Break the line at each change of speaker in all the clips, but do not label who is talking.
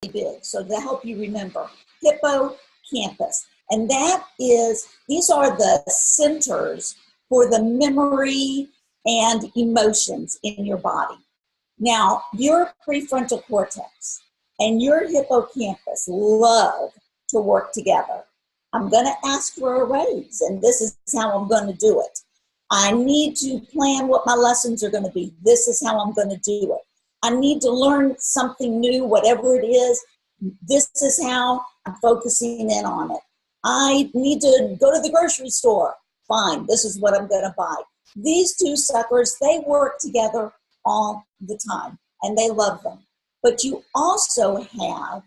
big, so to help you remember, hippocampus. And these are the centers for the memory and emotions in your body. Now, your prefrontal cortex and your hippocampus love to work together. I'm going to ask for a raise, and this is how I'm going to do it. I need to plan what my lessons are going to be. This is how I'm going to do it. I need to learn something new, whatever it is. This is how I'm focusing in on it. I need to go to the grocery store. Fine, this is what I'm going to buy. These two suckers, they work together all the time, and they love them. But you also have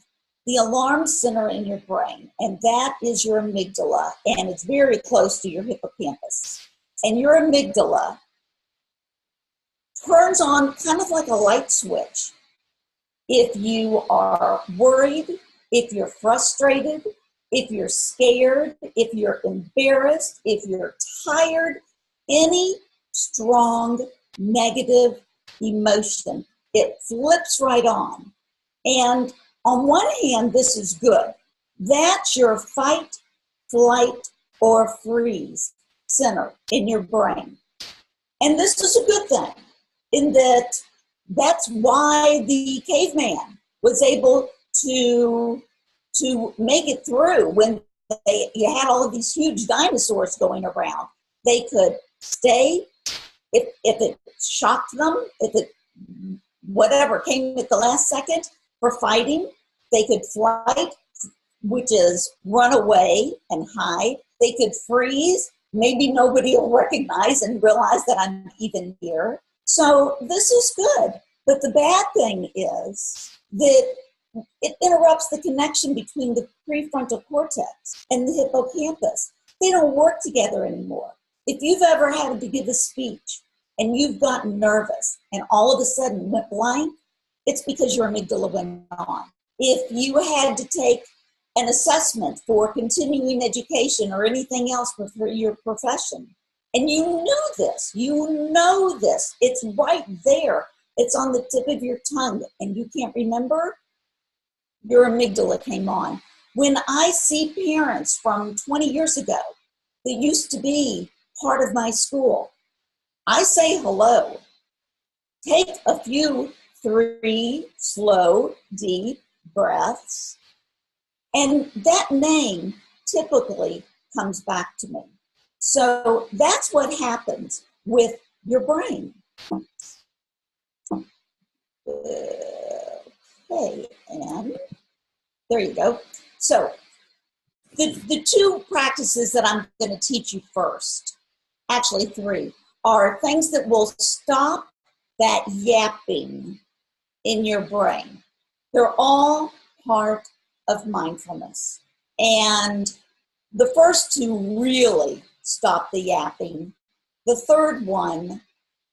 the alarm center in your brain, and that is your amygdala, and it's very close to your hippocampus. And your amygdala turns on kind of like a light switch. If you are worried, if you're frustrated, if you're scared, if you're embarrassed, if you're tired, any strong negative emotion, it flips right on. And on one hand, this is good. That's your fight, flight, or freeze center in your brain. And this is a good thing in that that's why the caveman was able to make it through when you had all of these huge dinosaurs going around. They could stay, if it shocked them, if it whatever came at the last second for fighting, they could flight, which is run away and hide. They could freeze. Maybe nobody will recognize and realize that I'm even here. So this is good. But the bad thing is that it interrupts the connection between the prefrontal cortex and the hippocampus. They don't work together anymore. If you've ever had to give a speech and you've gotten nervous and all of a sudden went blank, it's because your amygdala went on. If you had to take an assessment for continuing education or anything else for your profession, and you know this, it's right there, it's on the tip of your tongue, and you can't remember, your amygdala came on. When I see parents from 20 years ago that used to be part of my school, I say hello. Take a few 3 slow, deep breaths, and that name typically comes back to me. So that's what happens with your brain. Okay, and there you go. So the 2 practices that I'm going to teach you first, actually 3, are things that will stop that yapping in your brain. They're all part of mindfulness. And the first 2 really stop the yapping. The third one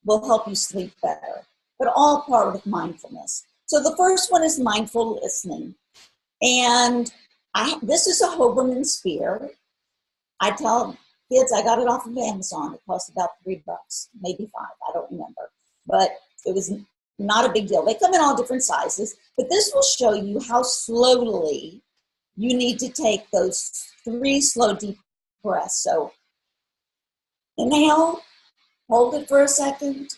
will help you sleep better, but all part of mindfulness. So the first one is mindful listening. And this is a Hoberman Spear. I tell kids I got it off of Amazon. It cost about $3, maybe 5, I don't remember. But it was not a big deal. They come in all different sizes, but this will show you how slowly you need to take those 3 slow, deep breaths. So inhale, hold it for a second,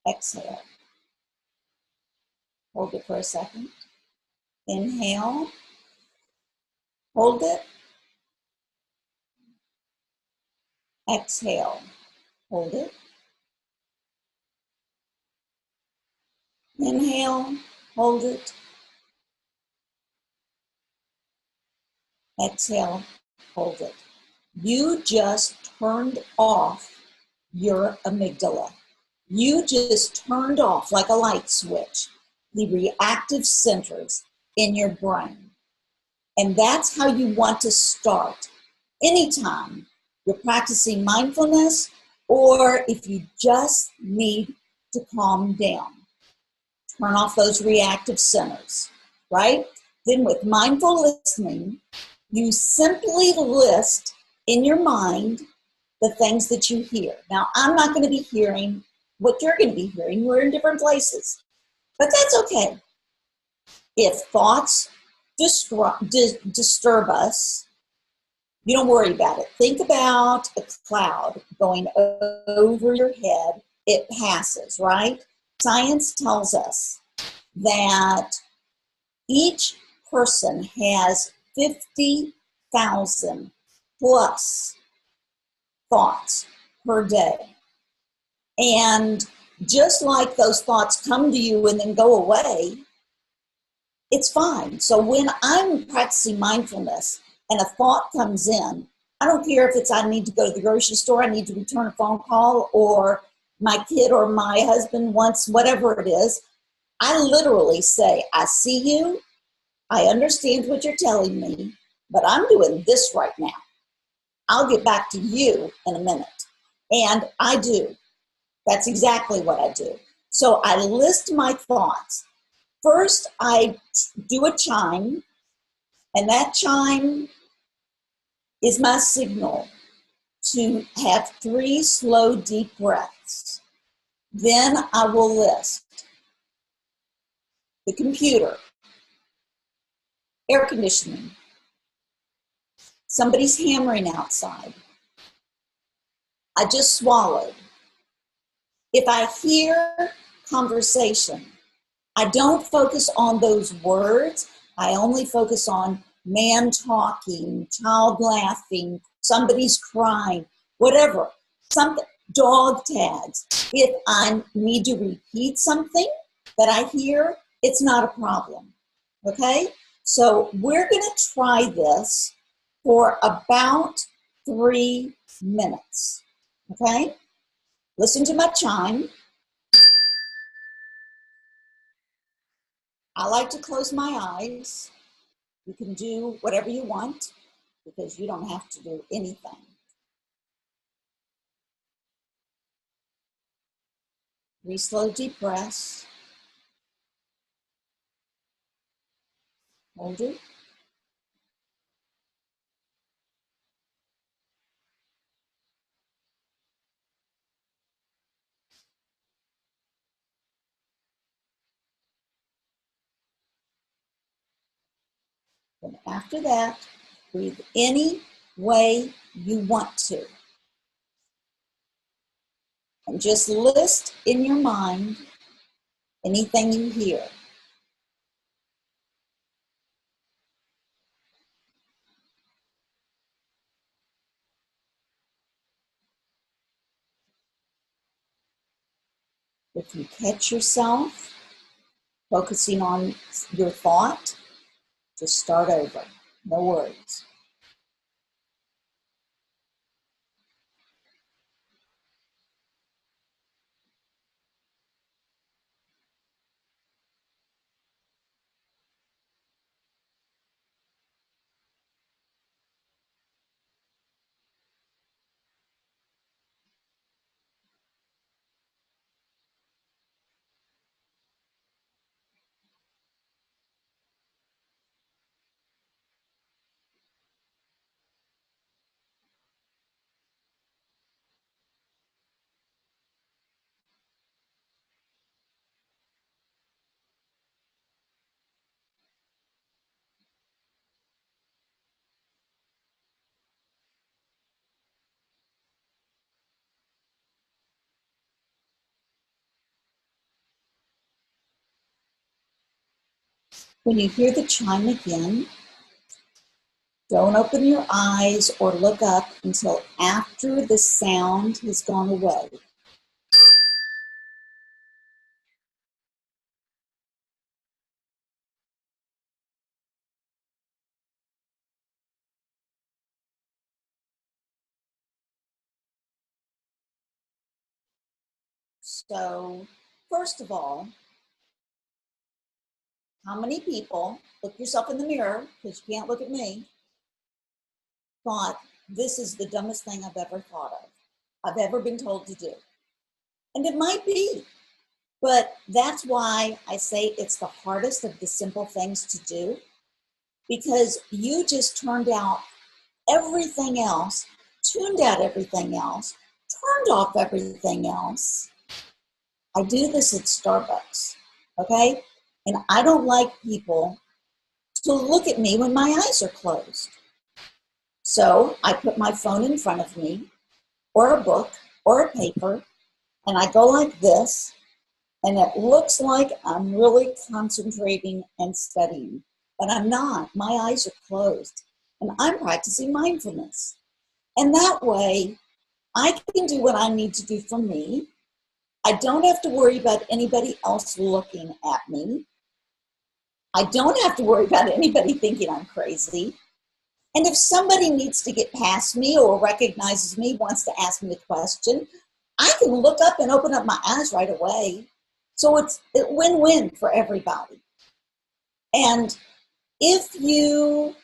exhale. Hold it for a second. Inhale, hold it, exhale, hold it. Inhale, hold it, exhale, hold it. You just turned off your amygdala. You just turned off, like a light switch, the reactive centers in your brain. And that's how you want to start anytime you're practicing mindfulness, or if you just need to calm down. Turn off those reactive centers, right? Then with mindful listening, you simply list in your mind the things that you hear. Now, I'm not going to be hearing what you're going to be hearing. We're in different places. But that's okay. If thoughts disturb us, you don't worry about it. Think about a cloud going over your head. It passes, right? Science tells us that each person has 50,000 plus thoughts per day. And just like those thoughts come to you and then go away, it's fine. So when I'm practicing mindfulness and a thought comes in, I don't care if it's I need to go to the grocery store, I need to return a phone call, or my kid or my husband wants whatever it is. I literally say, I see you, I understand what you're telling me, but I'm doing this right now. I'll get back to you in a minute. And I do. That's exactly what I do. So I list my thoughts. First, I do a chime, and that chime is my signal to have 3 slow, deep breaths. Then I will list the computer, air conditioning, somebody's hammering outside. I just swallowed. If I hear conversation, I don't focus on those words. I only focus on man talking, child laughing, somebody's crying, whatever. Something, dog tags. If I need to repeat something that I hear, it's not a problem. Okay? So we're going to try this for about 3 minutes. Okay? Listen to my chime. I like to close my eyes. You can do whatever you want because you don't have to do anything. 3 slow, deep breaths. Hold it. And after that, breathe any way you want to. And just list in your mind anything you hear. If you catch yourself focusing on your thought, just start over. No worries. When you hear the chime again, don't open your eyes or look up until after the sound has gone away. So, first of all, how many people, look yourself in the mirror, because you can't look at me, thought this is the dumbest thing I've ever thought of, I've ever been told to do? And it might be, but that's why I say it's the hardest of the simple things to do, because you just turned out everything else, tuned out everything else, turned off everything else. I do this at Starbucks, okay? And I don't like people to look at me when my eyes are closed. So I put my phone in front of me, or a book, or a paper, and I go like this, and it looks like I'm really concentrating and studying, but I'm not. My eyes are closed, and I'm practicing mindfulness. And that way, I can do what I need to do for me. I don't have to worry about anybody else looking at me. I don't have to worry about anybody thinking I'm crazy. And if somebody needs to get past me or recognizes me, wants to ask me a question, I can look up and open up my eyes right away. So it's a win-win for everybody. And if you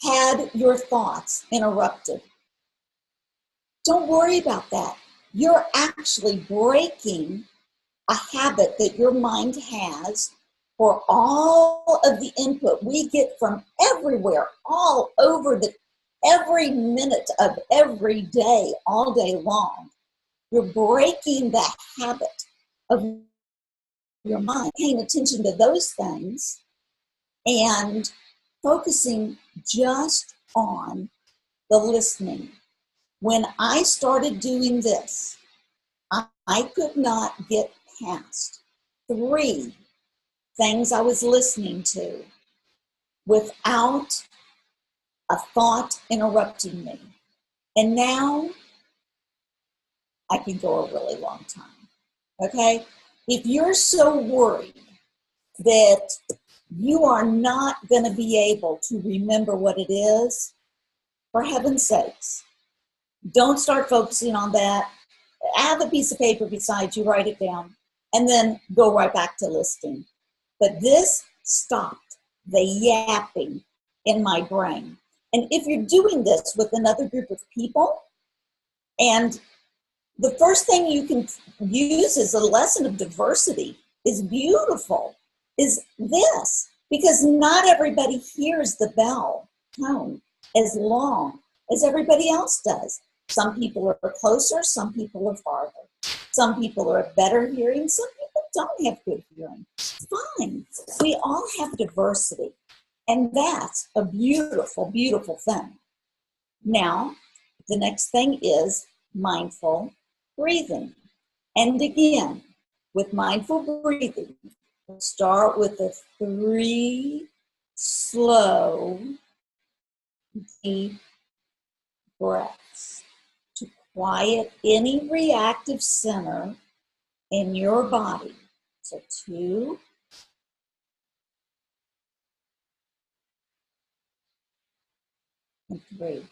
had your thoughts interrupted, don't worry about that. You're actually breaking a habit that your mind has for all of the input we get from everywhere, all over every minute of every day, all day long. You're breaking the habit of your mind, paying attention to those things and focusing just on the listening. When I started doing this, I could not get past 3 things I was listening to without a thought interrupting me. And now I can go a really long time. Okay? If you're so worried that you are not going to be able to remember what it is, for heaven's sakes, don't start focusing on that. Have a piece of paper beside you, write it down, and then go right back to listening. But this stopped the yapping in my brain. And if you're doing this with another group of people, and the first thing you can use as a lesson of diversity is beautiful, is this, because not everybody hears the bell tone as long as everybody else does. Some people are closer, some people are farther. Some people are better hearing, some people don't have good hearing. It's fine. We all have diversity. And that's a beautiful, beautiful thing. Now, the next thing is mindful breathing. And again, with mindful breathing, we'll start with the 3 slow, deep breaths to quiet any reactive center in your body. So 2, and 3.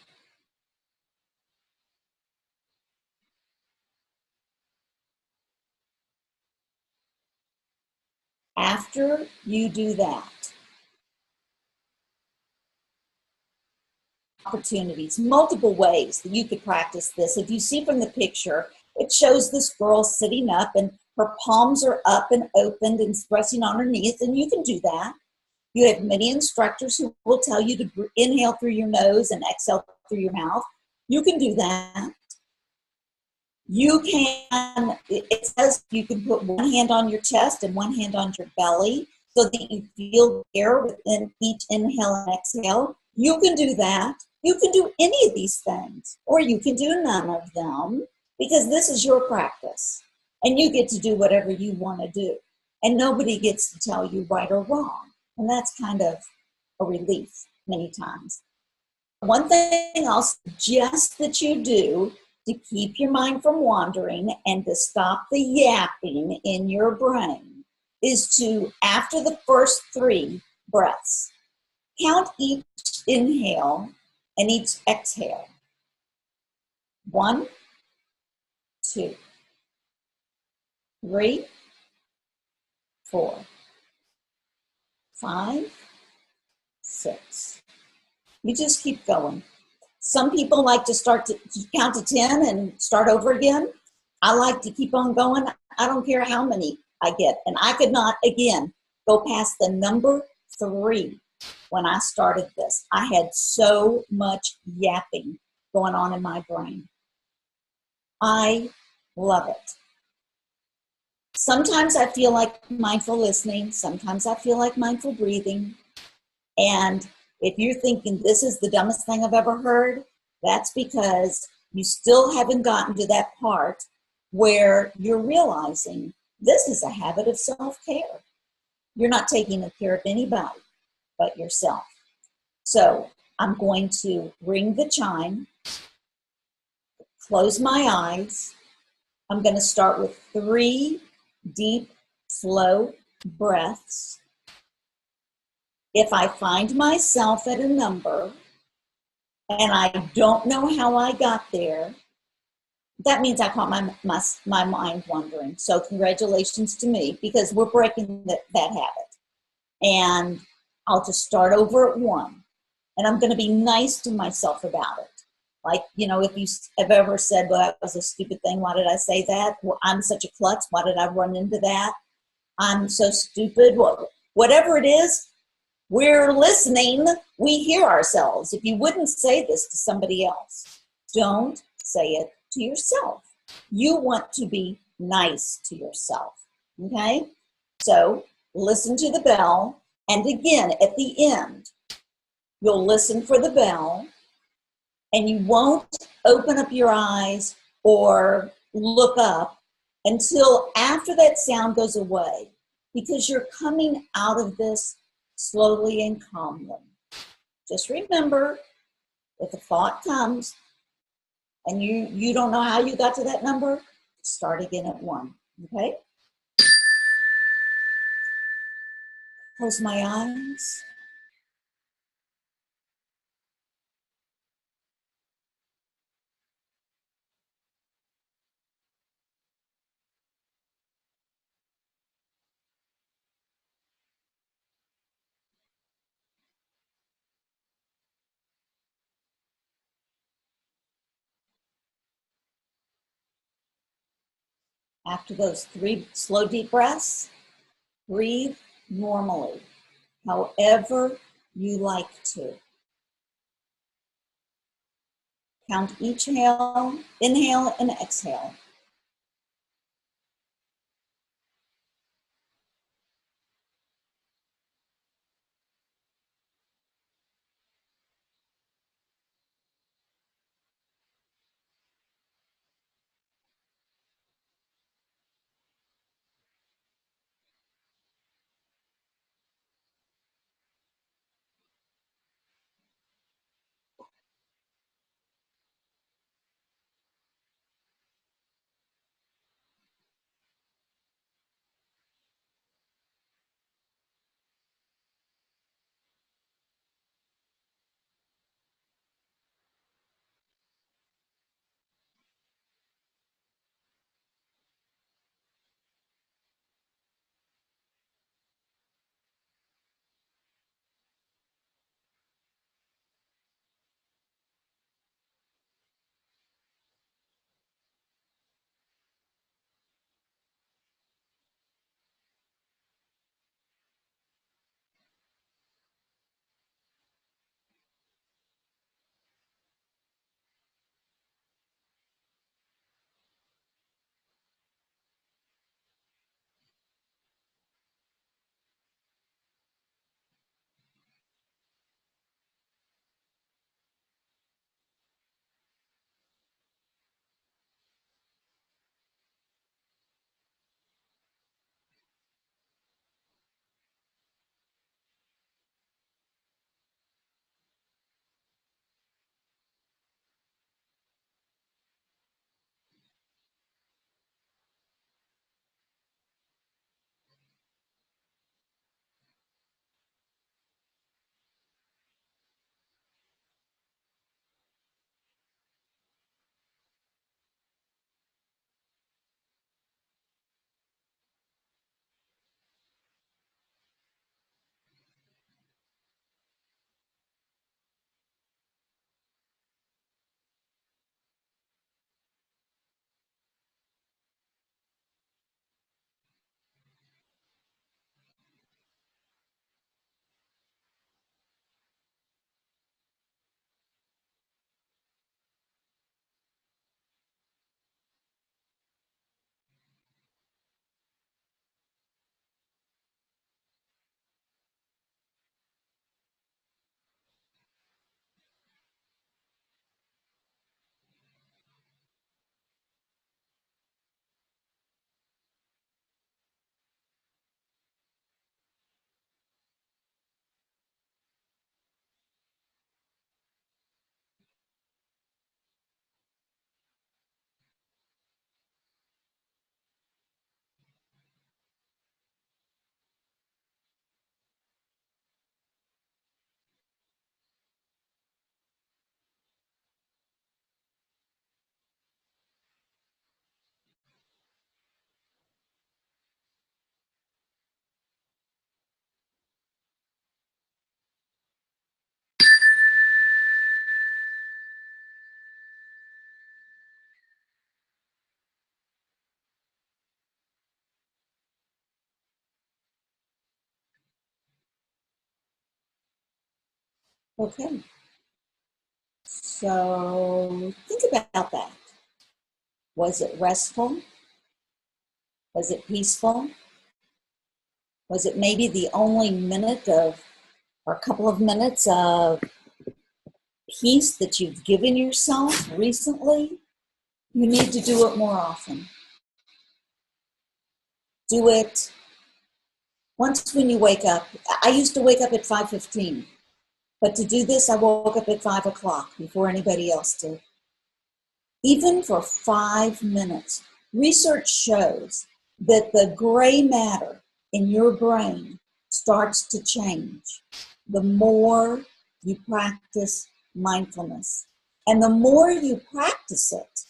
After you do that, opportunities, multiple ways that you could practice this. If you see from the picture, it shows this girl sitting up and her palms are up and opened and resting on her knees, and you can do that. You have many instructors who will tell you to inhale through your nose and exhale through your mouth. You can do that. You can, it says you can put one hand on your chest and one hand on your belly so that you feel air within each inhale and exhale. You can do that. You can do any of these things, or you can do none of them, because this is your practice. And you get to do whatever you want to do. And nobody gets to tell you right or wrong. And that's kind of a relief many times. One thing I'll suggest that you do to keep your mind from wandering and to stop the yapping in your brain is to, after the first 3 breaths, count each inhale and each exhale. 1, 2, 3, 4, 5, 6. You just keep going. Some people like to start to count to 10 and start over again. I like to keep on going. I don't care how many I get. And I could not, again, go past the number 3 when I started this. I had so much yapping going on in my brain. I love it. Sometimes I feel like mindful listening. Sometimes I feel like mindful breathing. And if you're thinking this is the dumbest thing I've ever heard, that's because you still haven't gotten to that part where you're realizing this is a habit of self-care. You're not taking care of anybody but yourself. So I'm going to ring the chime, close my eyes. I'm going to start with 3 deep, slow breaths. If I find myself at a number and I don't know how I got there, that means I caught my mind wandering. So congratulations to me, because we're breaking that habit. And I'll just start over at 1. And I'm going to be nice to myself about it. Like, if you have ever said, well, that was a stupid thing. Why did I say that? Well, I'm such a klutz. Why did I run into that? I'm so stupid. Well, whatever it is, we're listening. We hear ourselves. If you wouldn't say this to somebody else, don't say it to yourself. You want to be nice to yourself. Okay? So listen to the bell. And again, at the end, you'll listen for the bell, and you won't open up your eyes or look up until after that sound goes away, because you're coming out of this slowly and calmly. Just remember, if a thought comes and you don't know how you got to that number, start again at 1, okay? Close my eyes. After those 3 slow, deep breaths, breathe normally, however you like to. Count each inhale and exhale. Okay. So think about that. Was it restful? Was it peaceful? Was it maybe the only minute of, or a couple of minutes of peace that you've given yourself recently? You need to do it more often. Do it once when you wake up. I used to wake up at 5:15, but to do this, I woke up at 5 o'clock before anybody else did. Even for 5 minutes. Research shows that the gray matter in your brain starts to change the more you practice mindfulness. And the more you practice it,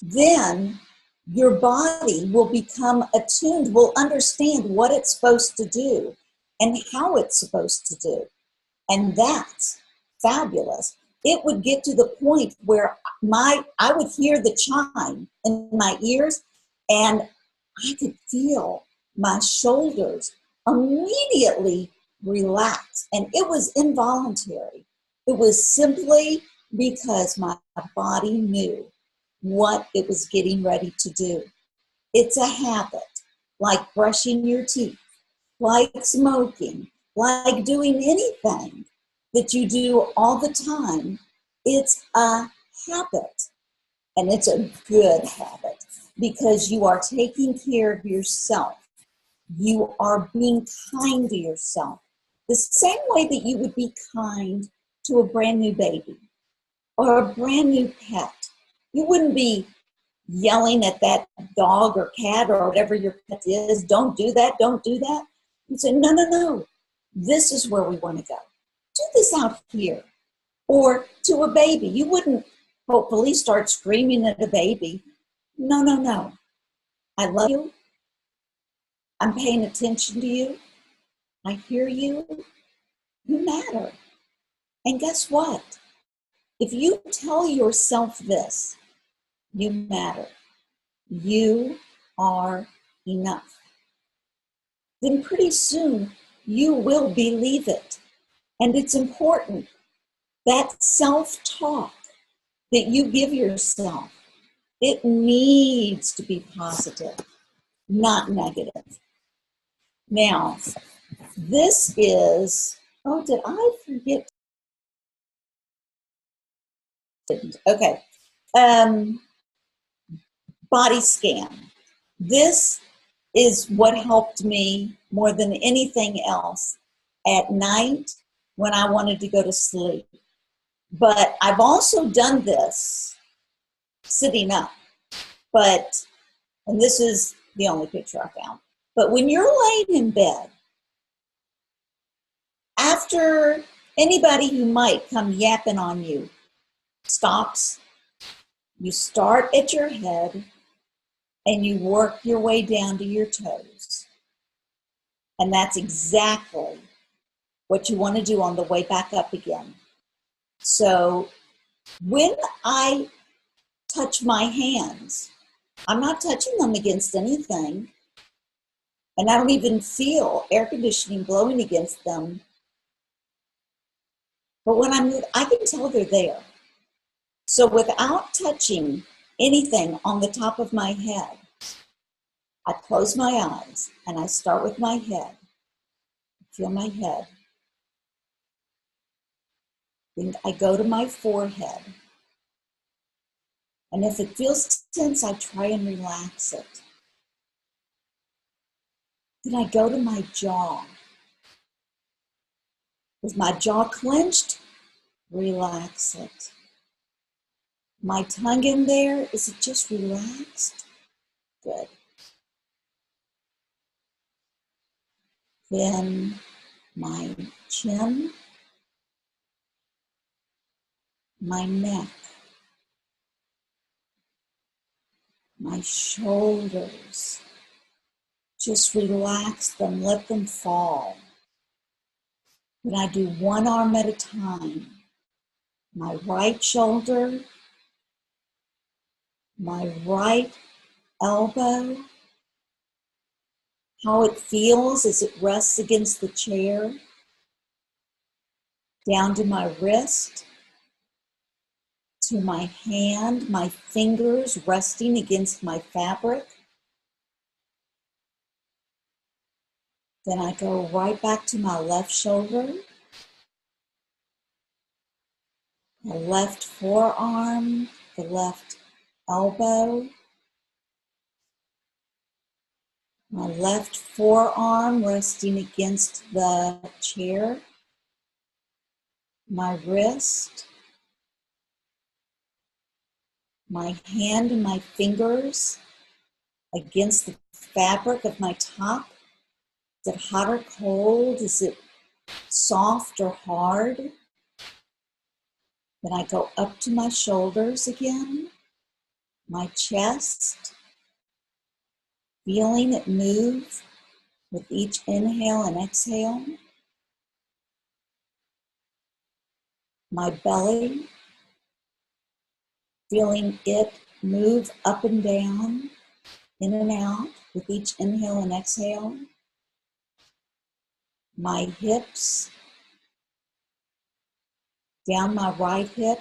then your body will become attuned, will understand what it's supposed to do and how it's supposed to do. And that's fabulous. It would get to the point where I would hear the chime in my ears and I could feel my shoulders immediately relax. And it was involuntary. It was simply because my body knew what it was getting ready to do. It's a habit, like brushing your teeth, like smoking, like doing anything that you do all the time. It's a habit, and it's a good habit because you are taking care of yourself. You are being kind to yourself the same way that you would be kind to a brand new baby or a brand new pet. You wouldn't be yelling at that dog or cat or whatever your pet is, don't do that, don't do that. You say, no, no, no, this is where we want to go. Do this out here. Or to a baby, you wouldn't hopefully start screaming at a baby. No, no, no. I love you. I'm paying attention to you. I hear you. You matter. And guess what? If you tell yourself this, you matter. You are enough. Then pretty soon you will believe it. And it's important that self-talk that you give yourself, it needs to be positive, not negative. Now, this is, oh, did I forget? Okay. Body scan. This is what helped me more than anything else at night when I wanted to go to sleep. But I've also done this sitting up. But, and this is the only picture I found. But when you're laying in bed, after anybody who might come yapping on you stops, you start at your head and you work your way down to your toes. And that's exactly what you want to do on the way back up again. So when I touch my hands, I'm not touching them against anything. And I don't even feel air conditioning blowing against them. But when I move, I can tell they're there. So without touching anything on the top of my head, I close my eyes and I start with my head. Feel my head. Then I go to my forehead. And if it feels tense, I try and relax it. Then I go to my jaw. Is my jaw clenched? Relax it. My tongue in there, is it just relaxed? Good. Then my chin, my neck, my shoulders. Just relax them, let them fall. Then I do one arm at a time. My right shoulder, my right elbow, how it feels as it rests against the chair. down to my wrist, to my hand, my fingers resting against my fabric. Then I go right back to my left shoulder, the left forearm, the left elbow, my left forearm resting against the chair, my wrist, my hand and my fingers against the fabric of my top. Is it hot or cold? Is it soft or hard? Then I go up to my shoulders again, my chest, feeling it move with each inhale and exhale. My belly, feeling it move up and down, in and out with each inhale and exhale. My hips, down my right hip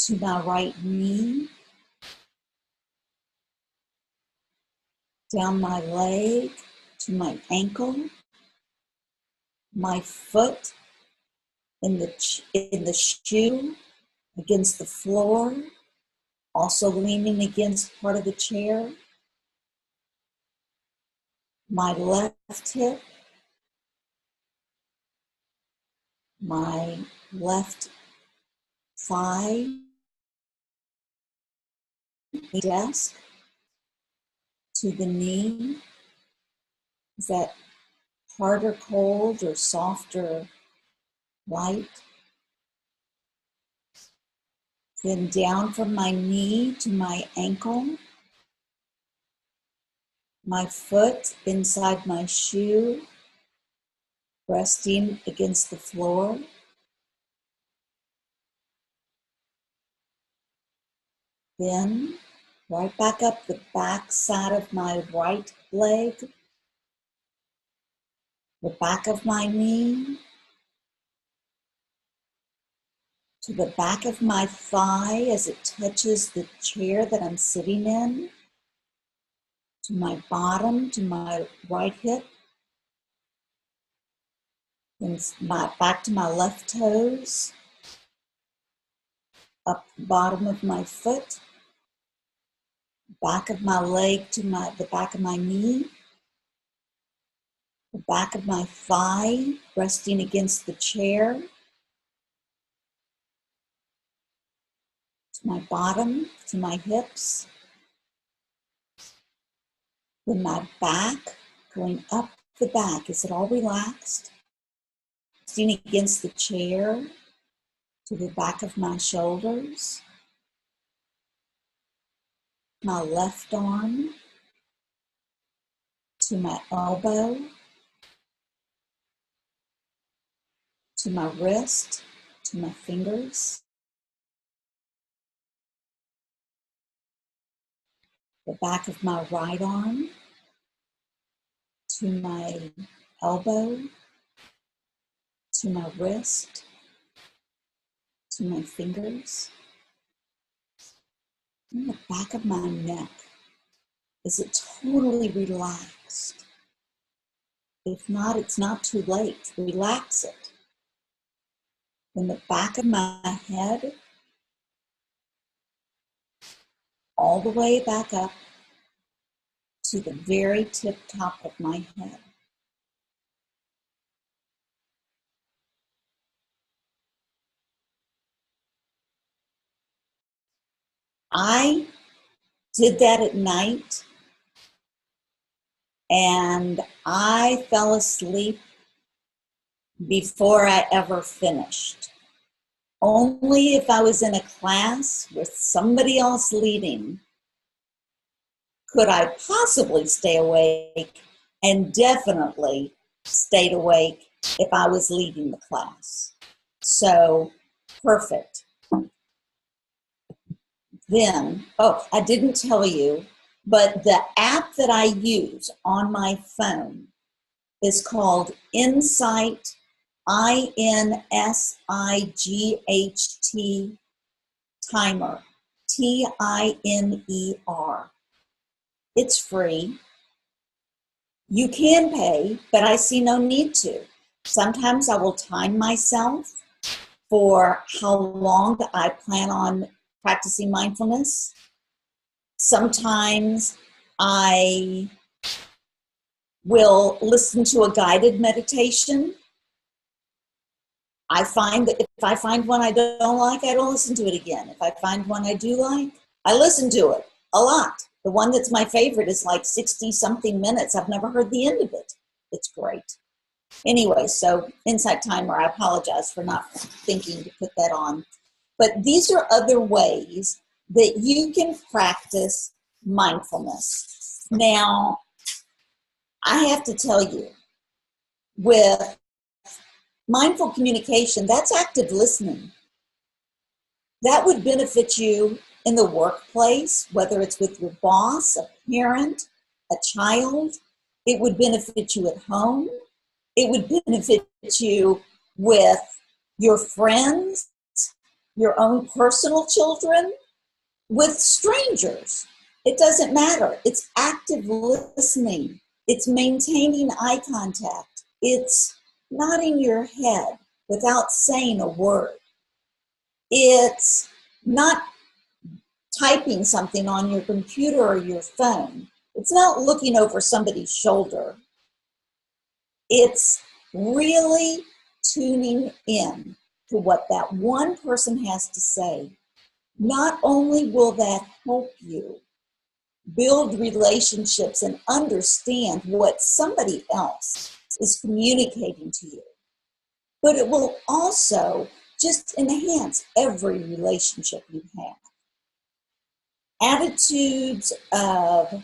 to my right knee, down my leg to my ankle, my foot in the shoe against the floor, also leaning against part of the chair, my left hip, my left thigh, desk to the knee. Is that hard or cold or soft or light? Then down from my knee to my ankle, my foot inside my shoe, resting against the floor. Then right back up the back side of my right leg, the back of my knee, to the back of my thigh as it touches the chair that I'm sitting in, to my bottom, to my right hip, then back to my left toes, up the bottom of my foot, back of my leg to the back of my knee, the back of my thigh resting against the chair, to my bottom, to my hips, then my back, going up the back. Is it all relaxed? Resting against the chair, to the back of my shoulders, my left arm, to my elbow, to my wrist, to my fingers, the back of my right arm, to my elbow, to my wrist, to my fingers, and the back of my neck. Is it totally relaxed? If not, it's not too late. Relax it. Then the back of my head, all the way back up to the very tip top of my head. I did that at night, and I fell asleep before I ever finished. Only if I was in a class with somebody else leading could I possibly stay awake, and definitely stayed awake if I was leading the class. So, perfect. Then, I didn't tell you, but the app that I use on my phone is called Insight INSIGHT Timer, TIMER. It's free. You can pay, but I see no need to. Sometimes I will time myself for how long I plan on practicing mindfulness. Sometimes I will listen to a guided meditation. I find that if I find one I don't like, I don't listen to it again. If I find one I do like, I listen to it a lot. The one that's my favorite is like 60-something minutes. I've never heard the end of it. It's great. Anyway, so Insight Timer, I apologize for not thinking to put that on. But these are other ways that you can practice mindfulness. Now, I have to tell you, with mindful communication, that's active listening. That would benefit you in the workplace, whether it's with your boss, a parent, a child. It would benefit you at home. It would benefit you with your friends, your own personal children, with strangers. It doesn't matter. It's active listening. It's maintaining eye contact. It's nodding your head without saying a word. It's not typing something on your computer or your phone. It's not looking over somebody's shoulder. It's really tuning in to what that one person has to say. Not only will that help you build relationships and understand what somebody else is communicating to you, but it will also just enhance every relationship you have. Attitudes of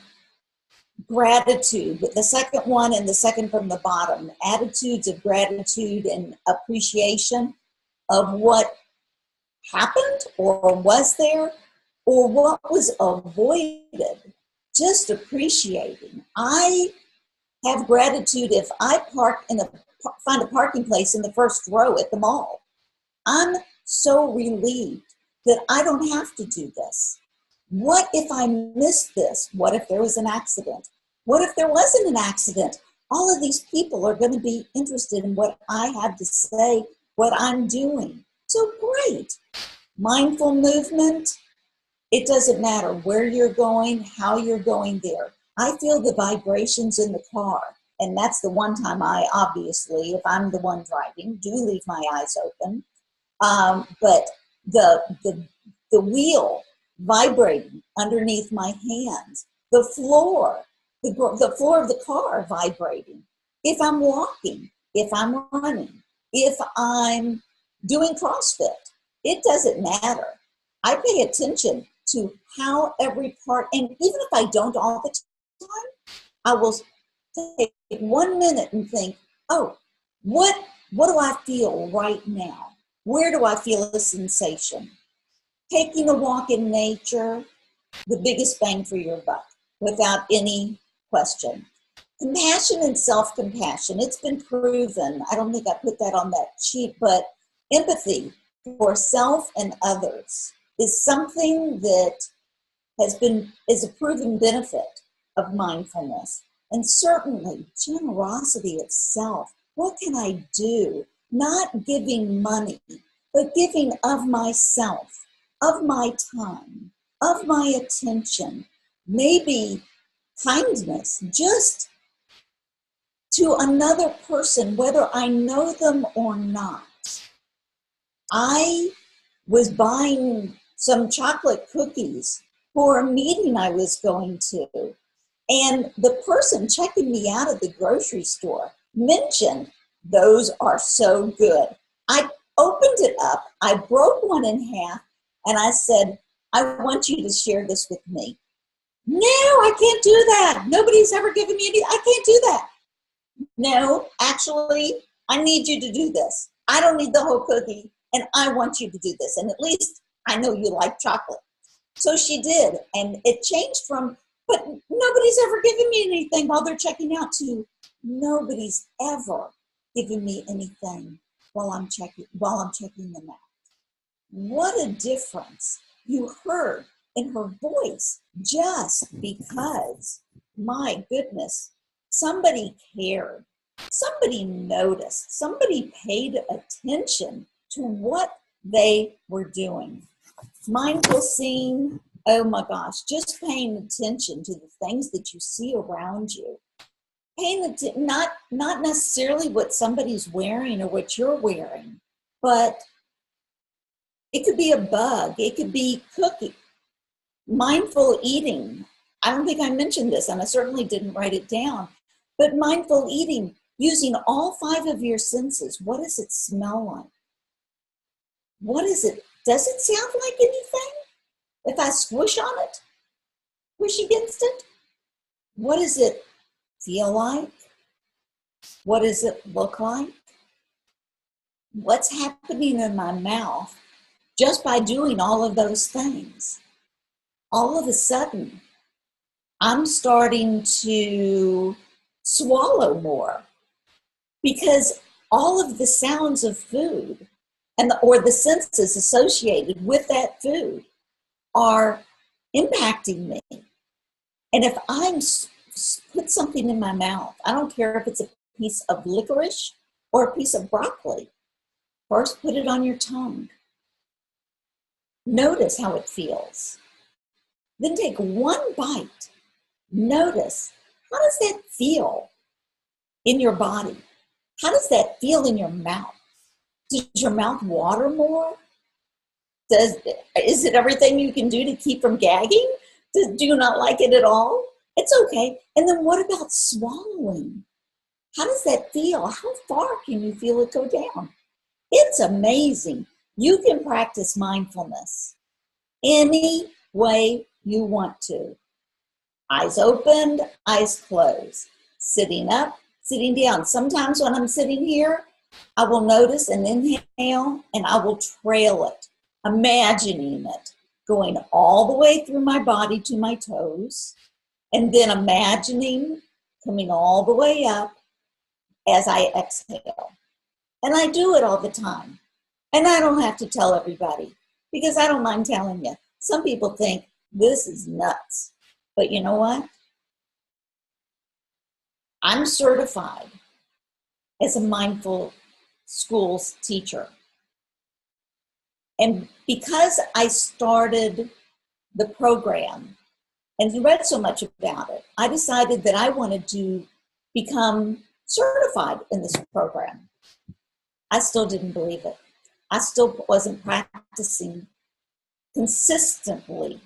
gratitude, the second one and the second from the bottom, attitudes of gratitude and appreciation of what happened or was there or what was avoided. Just appreciating. I have gratitude if I find a parking place in the first row at the mall. I'm so relieved that I don't have to do this. What if I missed this? What if there was an accident? What if there wasn't an accident? All of these people are going to be interested in what I have to say, what I'm doing. So great. Mindful movement. It doesn't matter where you're going, how you're going there. I feel the vibrations in the car. And that's the one time I obviously, if I'm the one driving, do leave my eyes open. But the wheel vibrating underneath my hands, the floor of the car vibrating. If I'm walking, if I'm running, if I'm doing CrossFit, it doesn't matter. I pay attention to how every part, and even if I don't all the time, I will take 1 minute and think, oh, what do I feel right now? Where do I feel a sensation? Taking a walk in nature, the biggest bang for your buck, without any question. Compassion and self-compassion, it's been proven. I don't think I put that on that sheet, but empathy for self and others is something that is a proven benefit of mindfulness. And certainly generosity itself. What can I do? Not giving money, but giving of myself, of my time, of my attention, maybe kindness, just to another person, whether I know them or not. I was buying some chocolate cookies for a meeting I was going to, and the person checking me out of the grocery store mentioned, those are so good. I opened it up, I broke one in half, and I said, I want you to share this with me. No, I can't do that. Nobody's ever given me any, I can't do that. No, actually, I need you to do this. I don't need the whole cookie, and I want you to do this. And at least I know you like chocolate. So she did, and it changed from, but nobody's ever given me anything while they're checking out, to nobody's ever given me anything. while I'm checking them out. What a difference you heard in her voice, just because, my goodness, somebody cared, somebody noticed, somebody paid attention to what they were doing. Mindful seeing, oh my gosh, just paying attention to the things that you see around you. Paying attention, not necessarily what somebody's wearing or what you're wearing, but it could be a bug, it could be cookie. Mindful eating. I don't think I mentioned this, and I certainly didn't write it down, but mindful eating, using all 5 of your senses. What does it smell like? What is it? Does it sound like anything? If I squish on it, push against it, what does it feel like? What does it look like? What's happening in my mouth just by doing all of those things? All of a sudden, I'm starting to swallow more because all of the sounds of food or the senses associated with that food are impacting me. And if I'm put something in my mouth, I don't care if it's a piece of licorice or a piece of broccoli, first put it on your tongue. Notice how it feels. Then take one bite. Notice, how does that feel in your body? How does that feel in your mouth? Does your mouth water more? Is it everything you can do to keep from gagging? Do you not like it at all? It's okay. And then what about swallowing? How does that feel? How far can you feel it go down? It's amazing. You can practice mindfulness any way you want to. Eyes opened, eyes closed. Sitting up, sitting down. Sometimes when I'm sitting here, I will notice an inhale and I will trail it, imagining it going all the way through my body to my toes, and then imagining coming all the way up as I exhale. And I do it all the time. And I don't have to tell everybody because I don't mind telling you. Some people think this is nuts. But you know what? I'm certified as a mindful schools teacher. And because I started the program and read so much about it, I decided that I wanted to become certified in this program. I still didn't believe it. I still wasn't practicing consistently.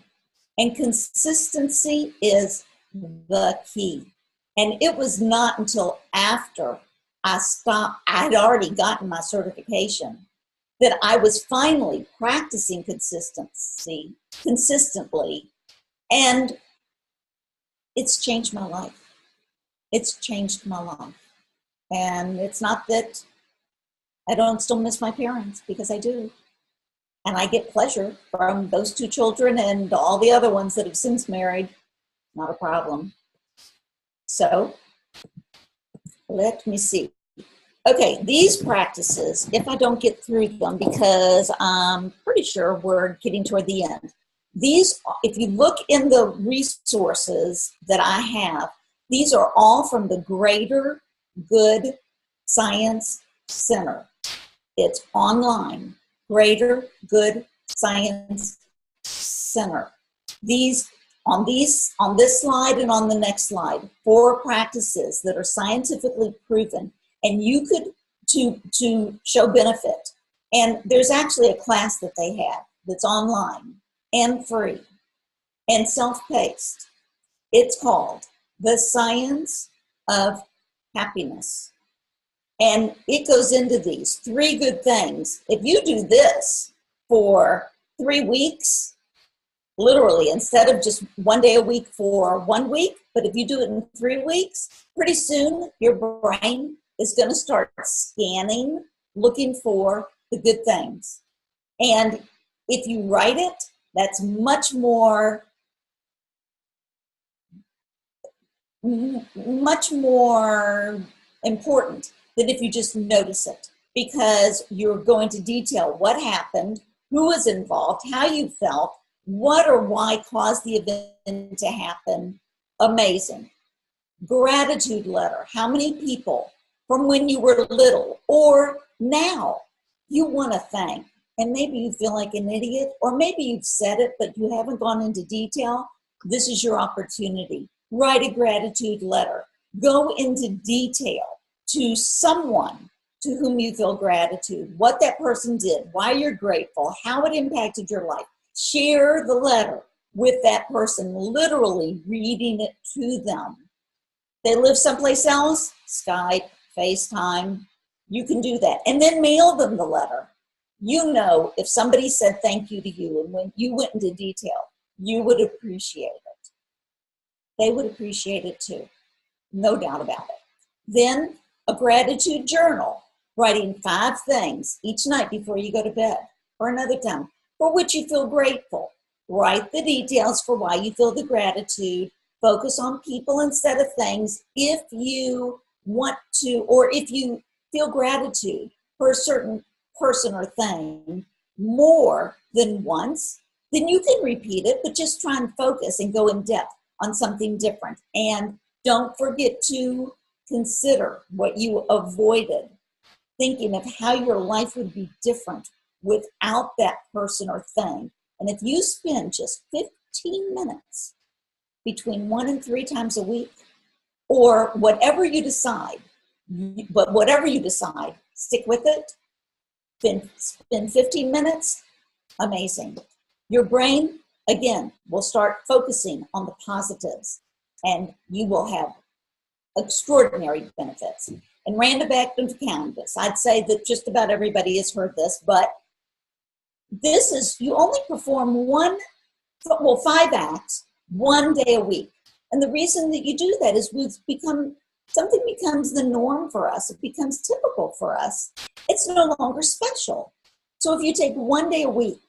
And consistency is the key. And it was not until after I had already gotten my certification, that I was finally practicing consistency consistently. And it's changed my life. It's changed my life. And it's not that I don't still miss my parents, because I do. And I get pleasure from those 2 children and all the other ones that have since married. Not a problem. So let me see. Okay, these practices, if I don't get through them, because I'm pretty sure we're getting toward the end. These, if you look in the resources that I have, these are all from the Greater Good Science Center. It's online, Greater Good Science Center. These on this slide and on the next slide, 4 practices that are scientifically proven, and you could to show benefit. And there's actually a class that they have that's online and free and self-paced. It's called The Science of Happiness. And it goes into these 3 good things. If you do this for 3 weeks, literally, instead of just 1 day a week for 1 week, but if you do it in 3 weeks, pretty soon your brain is going to start scanning, looking for the good things. And if you write it, that's much more important than if you just notice it. because you're going to detail what happened, who was involved, how you felt, what or why caused the event to happen. Amazing. Gratitude letter. How many people from when you were little or now you want to thank? And maybe you feel like an idiot, or maybe you've said it, but you haven't gone into detail. This is your opportunity. Write a gratitude letter. Go into detail to someone to whom you feel gratitude, what that person did, why you're grateful, how it impacted your life. Share the letter with that person, literally reading it to them. They live someplace else, Skype, FaceTime, you can do that. And then mail them the letter. You know, if somebody said thank you to you and when you went into detail, you would appreciate it. They would appreciate it too, no doubt about it. Then a gratitude journal, writing 5 things each night before you go to bed or another time for which you feel grateful. Write the details for why you feel the gratitude. Focus on people instead of things. If you want to, or if you feel gratitude for a certain person or thing more than once, then you can repeat it, but just try and focus and go in depth on something different. And don't forget to consider what you avoided, thinking of how your life would be different without that person or thing. And if you spend just 15 minutes between 1 and 3 times a week, or whatever you decide, but whatever you decide, stick with it, spend 15 minutes, amazing. Your brain, again, will start focusing on the positives, and you will have extraordinary benefits. And random act of kindness. I'd say that just about everybody has heard this, but this is, you only perform 5 acts 1 day a week. And the reason that you do that is something becomes the norm for us. It becomes typical for us. It's no longer special. So if you take 1 day a week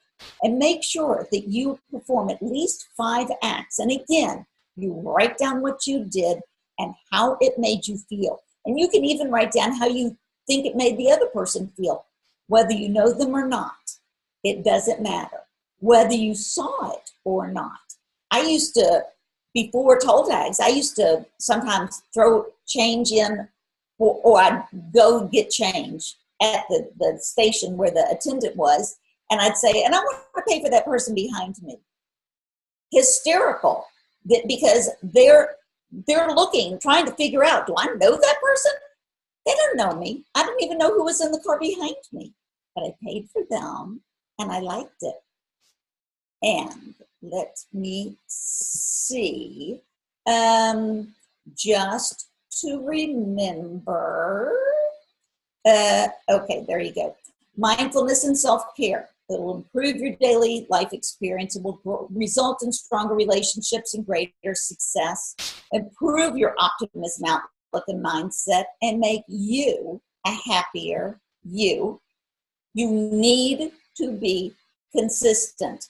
and make sure that you perform at least 5 acts, and again, you write down what you did and how it made you feel. And you can even write down how you think it made the other person feel, whether you know them or not. It doesn't matter. Whether you saw it or not. I used to, before toll tags, I used to sometimes throw change in, or I'd go get change at the station where the attendant was, and I'd say, and I want to pay for that person behind me. Hysterical, because they're looking, trying to figure out, do I know that person? They don't know me. I don't even know who was in the car behind me, but I paid for them and I liked it. And let me see, just to remember, okay, there you go. Mindfulness and self-care. It'll improve your daily life experience. It will result in stronger relationships and greater success. Improve your optimism, outlook, and mindset, and make you a happier you. You need to be consistent.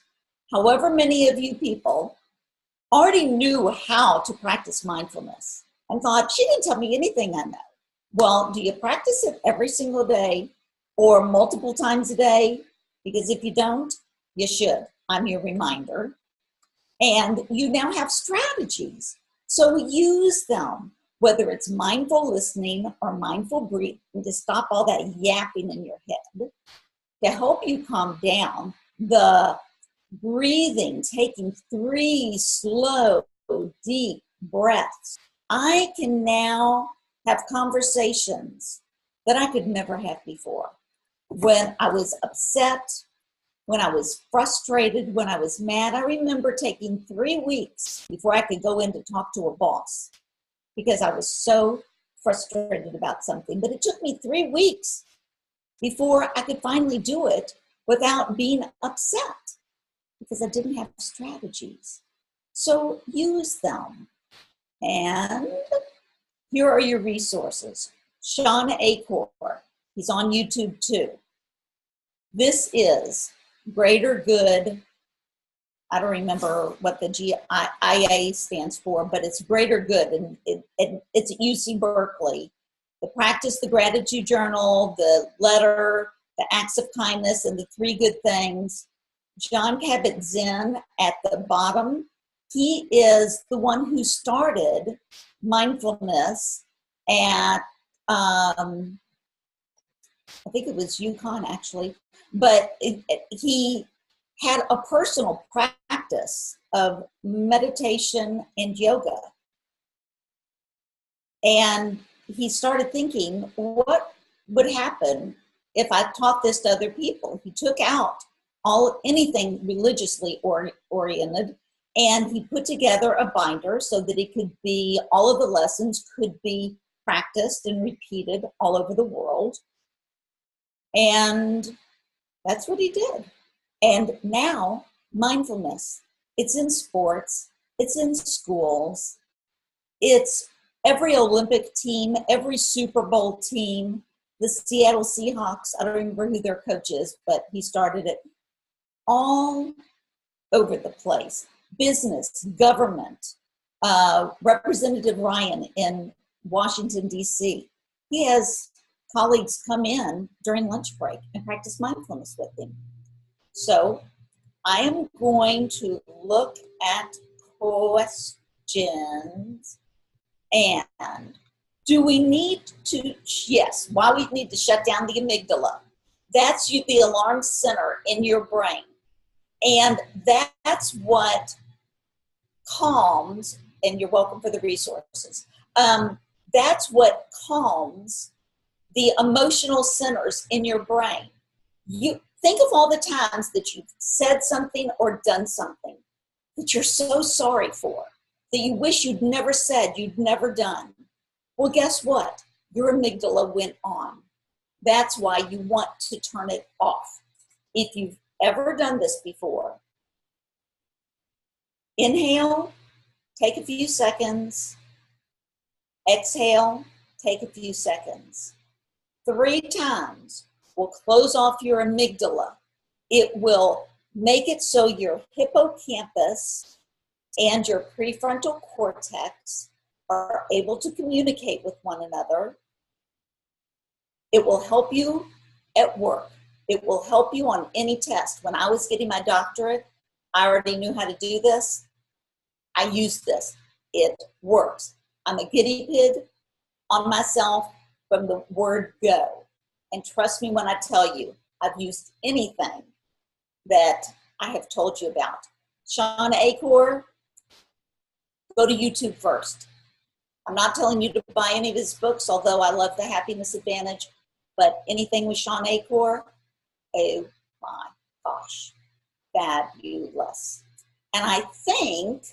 However many of you people already knew how to practice mindfulness and thought, she didn't tell me anything I know. Well, do you practice it every single day or multiple times a day? Because if you don't, you should. I'm your reminder. And you now have strategies. So use them, whether it's mindful listening or mindful breathing, to stop all that yapping in your head, to help you calm down. The breathing, taking 3 slow, deep breaths. I can now have conversations that I could never have before. When I was upset, when I was frustrated, when I was mad, I remember taking 3 weeks before I could go in to talk to a boss because I was so frustrated about something. But it took me 3 weeks before I could finally do it without being upset because I didn't have strategies. So use them. And here are your resources. Sean Achor, he's on YouTube too. This is Greater Good. I don't remember what the GIA stands for, but it's Greater Good, and it's at UC Berkeley. the practice, the gratitude journal, the letter, the acts of kindness, and the 3 good things. Jon Kabat-Zinn at the bottom, he is the one who started mindfulness at, I think it was UConn actually, but he had a personal practice of meditation and yoga. And he started thinking, what would happen if I taught this to other people? He took out anything religiously oriented, and he put together a binder so that it could be, all of the lessons could be practiced and repeated all over the world. And that's what he did. And now mindfulness, it's in sports, it's in schools, it's every Olympic team, every Super Bowl team, the Seattle Seahawks, I don't remember who their coach is, but he started it, all over the place. Business, government, Representative Ryan in Washington, D.C. He has colleagues come in during lunch break and practice mindfulness with him. So I am going to look at questions. And do we need to, yes, why we need to shut down the amygdala. That's the alarm center in your brain. And that's what calms, and you're welcome for the resources. That's what calms the emotional centers in your brain. You think of all the times that you've said something or done something that you're so sorry for, that you wish you'd never said, you'd never done. Well, guess what? Your amygdala went on. That's why you want to turn it off. If you've ever done this before, inhale, take a few seconds. Exhale, take a few seconds. 3 times will close off your amygdala. It will make it so your hippocampus and your prefrontal cortex are able to communicate with one another. It will help you at work. It will help you on any test. When I was getting my doctorate, I already knew how to do this. I used this. It works. I'm a guinea pig on myself from the word go. And trust me when I tell you, I've used anything that I have told you about. Shawn Achor, go to YouTube first. I'm not telling you to buy any of his books, although I love The Happiness Advantage, but anything with Shawn Achor, oh my gosh, fabulous. And I think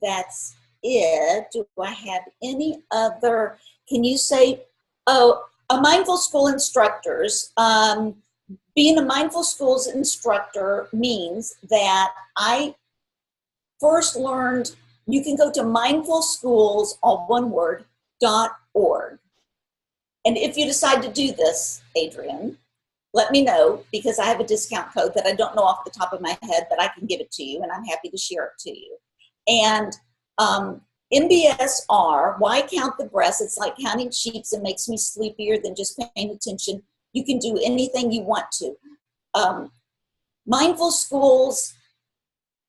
that's it. Do I have any other, can you say, oh, a mindful school instructors, being a mindful schools instructor means that I first learned, you can go to mindfulschools, all one word, .org. And if you decide to do this, Adrienne, let me know, because I have a discount code that I don't know off the top of my head, but I can give it to you, and I'm happy to share it to you. And MBSR, why count the breaths? It's like counting sheep. It makes me sleepier than just paying attention. You can do anything you want to. Mindful Schools,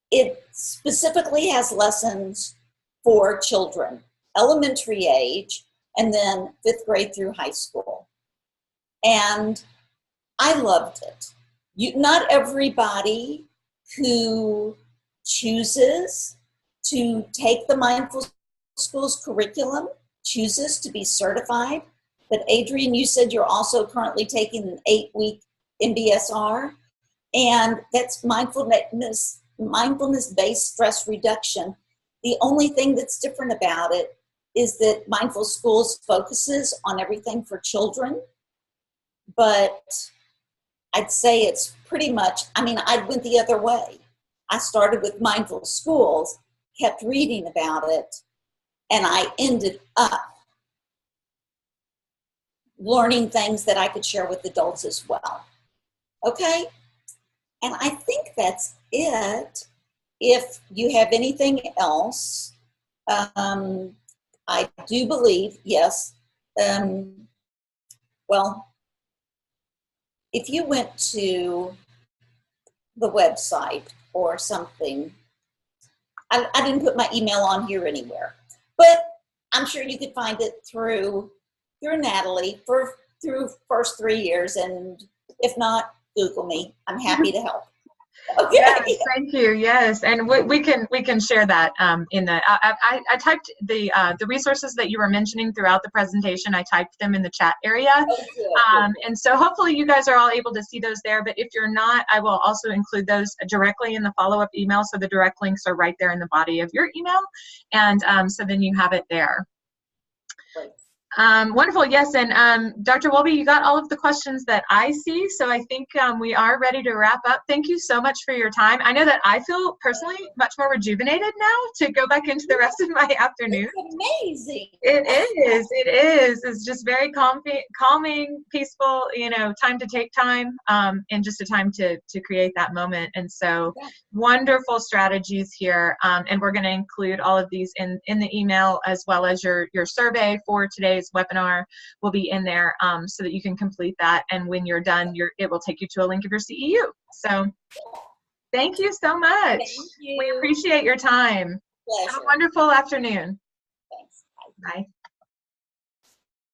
it specifically has lessons for children, elementary age, and then 5th grade through high school. And I loved it. Not everybody who chooses to take the Mindful Schools curriculum chooses to be certified. But Adrienne, you said you're also currently taking an 8-week MBSR, and that's mindfulness-based stress reduction. The only thing that's different about it is that Mindful Schools focuses on everything for children, but I'd say it's pretty much, I went the other way. I started with Mindful Schools, kept reading about it, and I ended up learning things that I could share with adults as well. Okay? And I think that's it. If you have anything else, I do believe, yes, Well, if you went to the website or something, I didn't put my email on here anywhere, but I'm sure you could find it through Natalie through First 3 Years, and if not, Google me. I'm happy to help. Okay.
Yes, thank you. Yes, and we can share that in the. I typed the resources that you were mentioning throughout the presentation. I typed them in the chat area, and so hopefully you guys are all able to see those there. But if you're not, I will also include those directly in the follow-up email. So the direct links are right there in the body of your email, and so then you have it there.
Great.
Wonderful. Yes, and Dr. Wolbe, you got all of the questions that I see, so I think we are ready to wrap up. Thank you so much for your time. I know that I feel personally much more rejuvenated now to go back into the rest of my afternoon.
It's amazing.
It is. It is. It's just very calming, peaceful, time to take time, and just a time to create that moment. And so wonderful strategies here. And we're going to include all of these in the email, as well as your survey for today's webinar will be in there, so that you can complete that. And when you're done, it will take you to a link of your CEU. So thank you so much.
Thank you.
We appreciate your time.
Pleasure.
Have a wonderful afternoon.
Thanks.
Bye.